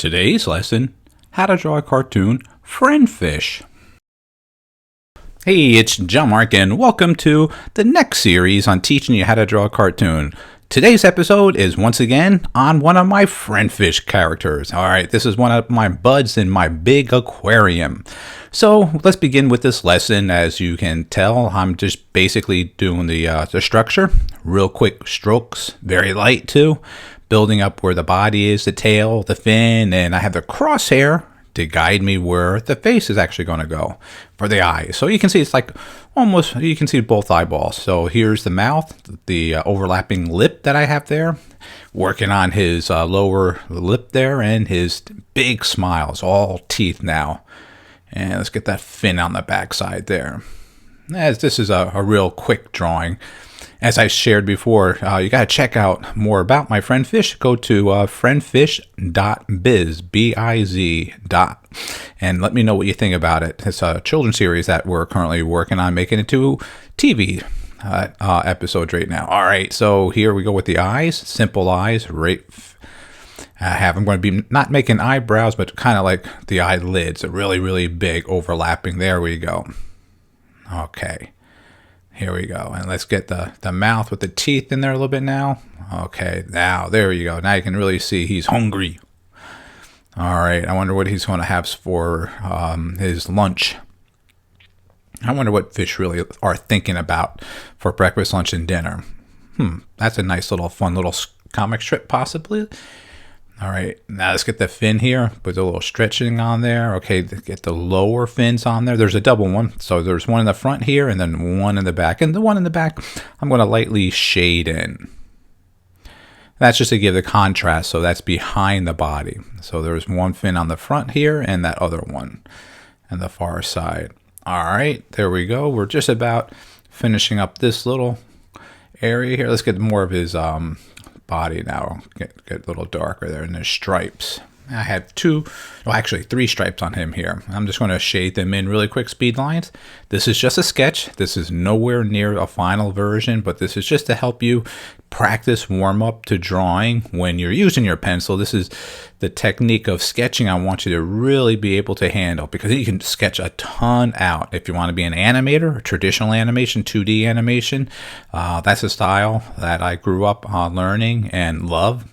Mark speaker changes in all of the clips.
Speaker 1: Today's lesson, how to draw a cartoon, FriendFish. Hey, it's John-Marc and welcome to the next series on teaching you how to draw a cartoon. Today's episode is once again on one of my FriendFish characters. Alright, this is one of my buds in my big aquarium. So let's begin with this lesson. As you can tell, I'm just basically doing the structure. Real quick strokes, very light too. Building up where the body is, the tail, the fin, and I have the crosshair to guide me where the face is actually going to go for the eyes. So you can see it's like almost, you can see both eyeballs. So here's the mouth, the overlapping lip that I have there, working on his lower lip there, and his big smiles, all teeth now. And let's get that fin on the back side there. As this is a real quick drawing. As I shared before, you got to check out more about my FriendFish. Go to friendfish.biz, B-I-Z. And let me know what you think about it. It's a children's series that we're currently working on making into TV episodes right now. All right, so here we go with the eyes, simple eyes. Right, I'm going to be not making eyebrows, but kind of like the eyelids, a really big overlapping. There we go. Okay. Here we go. And let's get the mouth with the teeth in there a little bit now. Okay, now there you go. Now you can really see he's hungry. All right, I wonder what he's going to have for his lunch. I wonder what fish really are thinking about for breakfast, lunch, and dinner. That's a nice little fun little comic strip possibly. All right, now let's get the fin here. Put a little stretching on there. Okay, get the lower fins on there. There's a double one. So there's one in the front here and then one in the back. And the one in the back, I'm going to lightly shade in. That's just to give the contrast. So that's behind the body. So there's one fin on the front here and that other one on the far side. All right, there we go. We're just about finishing up this little area here. Let's get more of his body now. Get a little darker there, and there's stripes. I have three stripes on him here. I'm just going to shade them in really quick, speed lines. This is just a sketch. This is nowhere near a final version, but this is just to help you practice, warm up to drawing when you're using your pencil. This is the technique of sketching I want you to really be able to handle, because you can sketch a ton out. If you want to be an animator, traditional animation, 2D animation, that's a style that I grew up learning and love.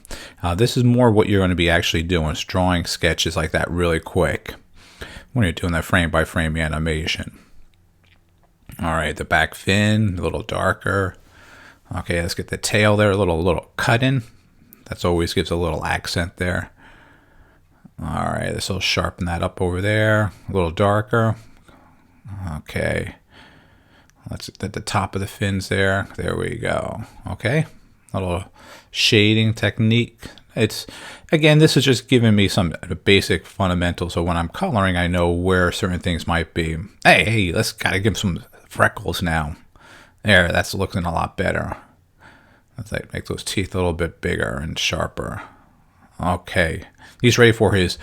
Speaker 1: This is more what you're going to be actually doing, is drawing sketches like that really quick when you're doing that frame by frame animation. All right, the back fin, a little darker. Okay, let's get the tail there, a little cut in. That always gives a little accent there. All right, this will sharpen that up over there, a little darker. Okay, let's at the top of the fins there. There we go. Okay, a little shading technique. It's, again, this is just giving me some basic fundamentals, so when I'm coloring, I know where certain things might be. Hey, let's gotta give him some freckles now. There, that's looking a lot better. Let's make those teeth a little bit bigger and sharper. Okay, he's ready for his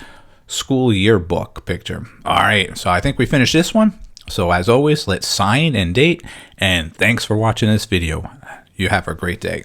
Speaker 1: school yearbook picture. All right, so I think we finished this one. So as always, let's sign and date, and thanks for watching this video. You have a great day.